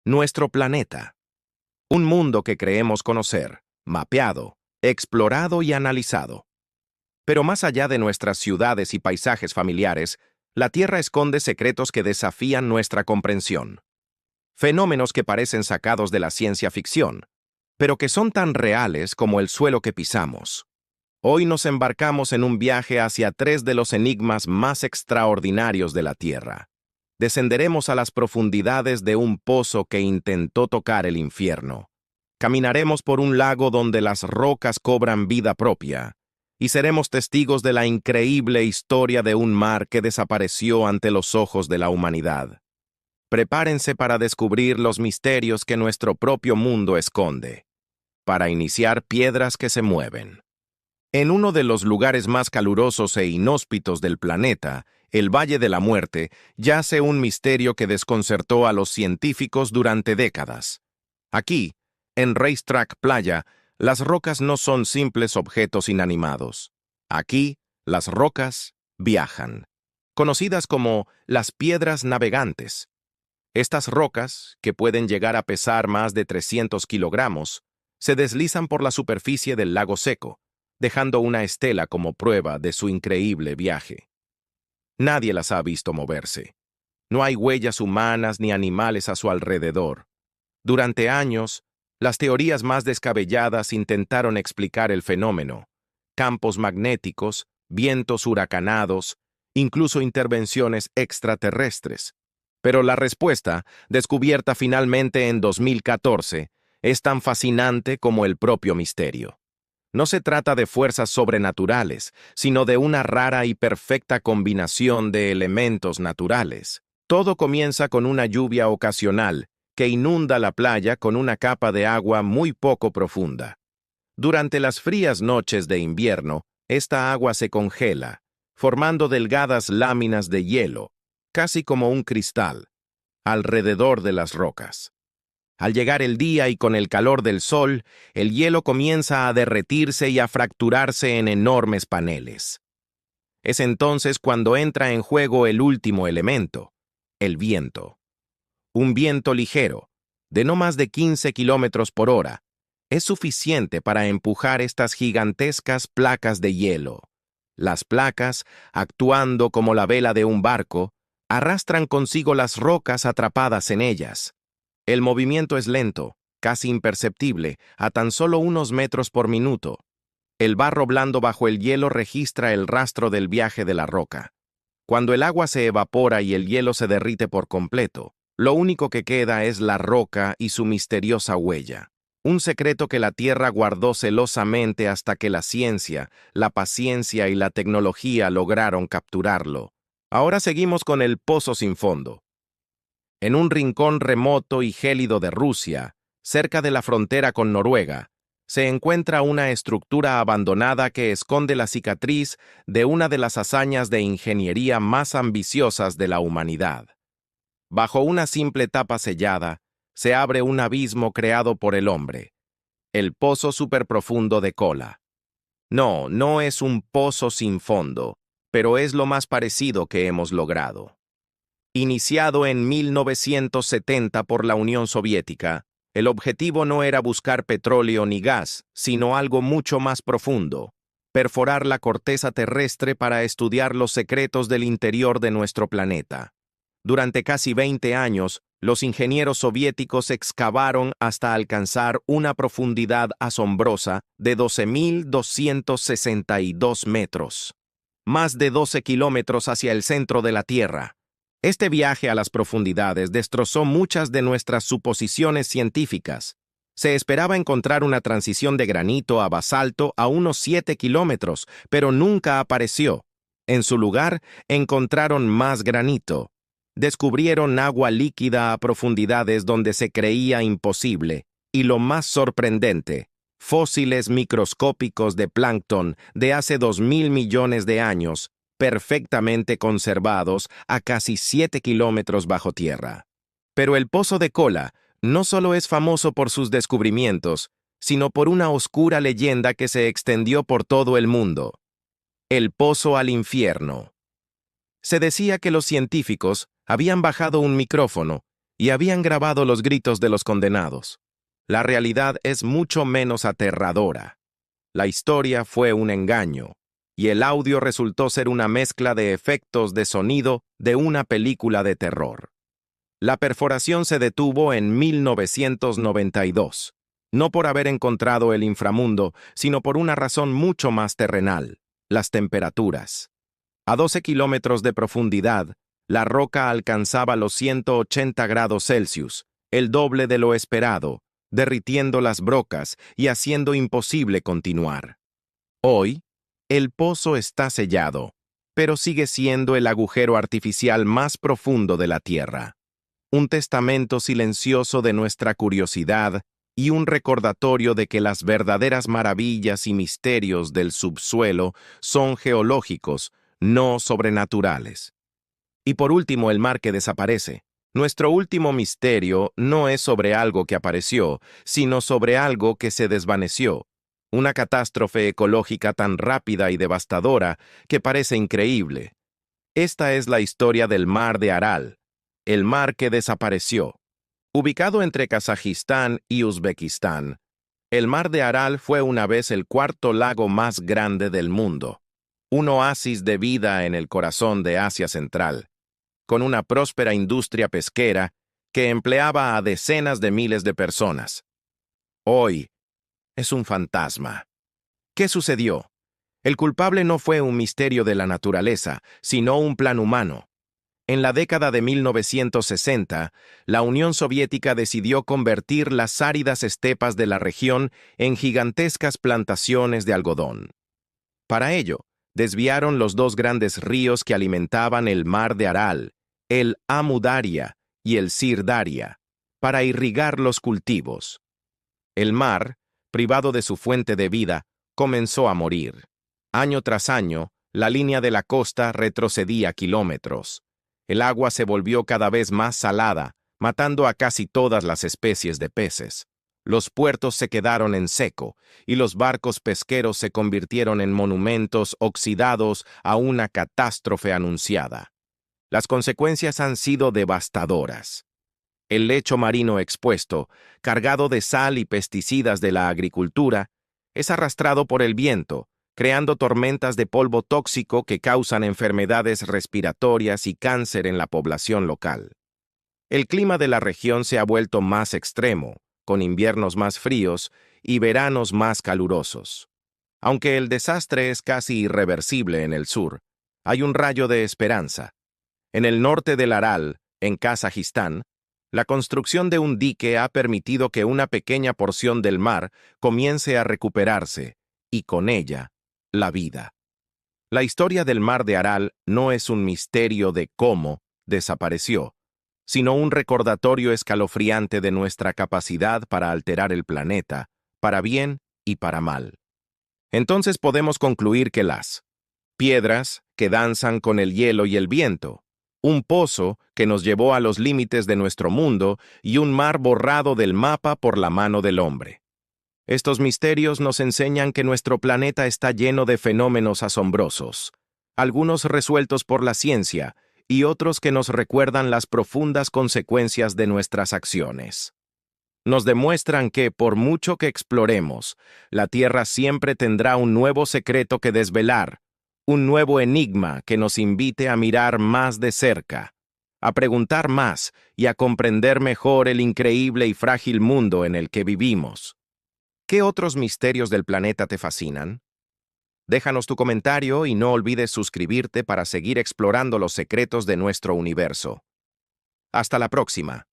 Nuestro planeta. Un mundo que creemos conocer, mapeado, explorado y analizado. Pero más allá de nuestras ciudades y paisajes familiares, la Tierra esconde secretos que desafían nuestra comprensión. Fenómenos que parecen sacados de la ciencia ficción, pero que son tan reales como el suelo que pisamos. Hoy nos embarcamos en un viaje hacia tres de los enigmas más extraordinarios de la Tierra. Descenderemos a las profundidades de un pozo que intentó tocar el infierno. Caminaremos por un lago donde las rocas cobran vida propia, y seremos testigos de la increíble historia de un mar que desapareció ante los ojos de la humanidad. Prepárense para descubrir los misterios que nuestro propio mundo esconde. Para iniciar Piedras que se mueven. En uno de los lugares más calurosos e inhóspitos del planeta, el Valle de la Muerte, yace un misterio que desconcertó a los científicos durante décadas. Aquí, en Racetrack Playa, las rocas no son simples objetos inanimados. Aquí, las rocas viajan, conocidas como las piedras navegantes. Estas rocas, que pueden llegar a pesar más de 300 kilogramos, se deslizan por la superficie del lago seco, dejando una estela como prueba de su increíble viaje. Nadie las ha visto moverse. No hay huellas humanas ni animales a su alrededor. Durante años, las teorías más descabelladas intentaron explicar el fenómeno: campos magnéticos, vientos huracanados, incluso intervenciones extraterrestres. Pero la respuesta, descubierta finalmente en 2014, es tan fascinante como el propio misterio. No se trata de fuerzas sobrenaturales, sino de una rara y perfecta combinación de elementos naturales. Todo comienza con una lluvia ocasional que inunda la playa con una capa de agua muy poco profunda. Durante las frías noches de invierno, esta agua se congela, formando delgadas láminas de hielo, casi como un cristal, alrededor de las rocas. Al llegar el día y con el calor del sol, el hielo comienza a derretirse y a fracturarse en enormes paneles. Es entonces cuando entra en juego el último elemento, el viento. Un viento ligero, de no más de 15 kilómetros por hora, es suficiente para empujar estas gigantescas placas de hielo. Las placas, actuando como la vela de un barco, arrastran consigo las rocas atrapadas en ellas. El movimiento es lento, casi imperceptible, a tan solo unos metros por minuto. El barro blando bajo el hielo registra el rastro del viaje de la roca. Cuando el agua se evapora y el hielo se derrite por completo, lo único que queda es la roca y su misteriosa huella. Un secreto que la Tierra guardó celosamente hasta que la ciencia, la paciencia y la tecnología lograron capturarlo. Ahora seguimos con el pozo sin fondo. En un rincón remoto y gélido de Rusia, cerca de la frontera con Noruega, se encuentra una estructura abandonada que esconde la cicatriz de una de las hazañas de ingeniería más ambiciosas de la humanidad. Bajo una simple tapa sellada, se abre un abismo creado por el hombre, el pozo superprofundo de Kola. No, no es un pozo sin fondo, pero es lo más parecido que hemos logrado. Iniciado en 1970 por la Unión Soviética, el objetivo no era buscar petróleo ni gas, sino algo mucho más profundo: perforar la corteza terrestre para estudiar los secretos del interior de nuestro planeta. Durante casi 20 años, los ingenieros soviéticos excavaron hasta alcanzar una profundidad asombrosa de 12.262 metros, más de 12 kilómetros hacia el centro de la Tierra. Este viaje a las profundidades destrozó muchas de nuestras suposiciones científicas. Se esperaba encontrar una transición de granito a basalto a unos 7 kilómetros, pero nunca apareció. En su lugar, encontraron más granito. Descubrieron agua líquida a profundidades donde se creía imposible. Y lo más sorprendente, fósiles microscópicos de plancton de hace 2.000 millones de años, perfectamente conservados a casi 7 kilómetros bajo tierra. Pero el Pozo de Kola no solo es famoso por sus descubrimientos, sino por una oscura leyenda que se extendió por todo el mundo: el pozo al infierno. Se decía que los científicos habían bajado un micrófono y habían grabado los gritos de los condenados. La realidad es mucho menos aterradora. La historia fue un engaño, y el audio resultó ser una mezcla de efectos de sonido de una película de terror. La perforación se detuvo en 1992, no por haber encontrado el inframundo, sino por una razón mucho más terrenal: las temperaturas. A 12 kilómetros de profundidad, la roca alcanzaba los 180 grados Celsius, el doble de lo esperado, derritiendo las brocas y haciendo imposible continuar. Hoy, el pozo está sellado, pero sigue siendo el agujero artificial más profundo de la Tierra. Un testamento silencioso de nuestra curiosidad y un recordatorio de que las verdaderas maravillas y misterios del subsuelo son geológicos, no sobrenaturales. Y por último, el mar que desaparece. Nuestro último misterio no es sobre algo que apareció, sino sobre algo que se desvaneció. Una catástrofe ecológica tan rápida y devastadora que parece increíble. Esta es la historia del mar de Aral, el mar que desapareció. Ubicado entre Kazajistán y Uzbekistán, el mar de Aral fue una vez el cuarto lago más grande del mundo, un oasis de vida en el corazón de Asia Central, con una próspera industria pesquera que empleaba a decenas de miles de personas. Hoy es un fantasma. ¿Qué sucedió? El culpable no fue un misterio de la naturaleza, sino un plan humano. En la década de 1960, la Unión Soviética decidió convertir las áridas estepas de la región en gigantescas plantaciones de algodón. Para ello, desviaron los dos grandes ríos que alimentaban el mar de Aral, el Amu Daria y el Sir Daria, para irrigar los cultivos. El mar, privado de su fuente de vida, comenzó a morir. Año tras año, la línea de la costa retrocedía kilómetros. El agua se volvió cada vez más salada, matando a casi todas las especies de peces. Los puertos se quedaron en seco, y los barcos pesqueros se convirtieron en monumentos oxidados a una catástrofe anunciada. Las consecuencias han sido devastadoras. El lecho marino expuesto, cargado de sal y pesticidas de la agricultura, es arrastrado por el viento, creando tormentas de polvo tóxico que causan enfermedades respiratorias y cáncer en la población local. El clima de la región se ha vuelto más extremo, con inviernos más fríos y veranos más calurosos. Aunque el desastre es casi irreversible en el sur, hay un rayo de esperanza. En el norte del Aral, en Kazajistán, la construcción de un dique ha permitido que una pequeña porción del mar comience a recuperarse, y con ella, la vida. La historia del mar de Aral no es un misterio de cómo desapareció, sino un recordatorio escalofriante de nuestra capacidad para alterar el planeta, para bien y para mal. Entonces podemos concluir que las piedras que danzan con el hielo y el viento, un pozo que nos llevó a los límites de nuestro mundo y un mar borrado del mapa por la mano del hombre. Estos misterios nos enseñan que nuestro planeta está lleno de fenómenos asombrosos, algunos resueltos por la ciencia y otros que nos recuerdan las profundas consecuencias de nuestras acciones. Nos demuestran que, por mucho que exploremos, la Tierra siempre tendrá un nuevo secreto que desvelar, un nuevo enigma que nos invite a mirar más de cerca, a preguntar más y a comprender mejor el increíble y frágil mundo en el que vivimos. ¿Qué otros misterios del planeta te fascinan? Déjanos tu comentario y no olvides suscribirte para seguir explorando los secretos de nuestro universo. Hasta la próxima.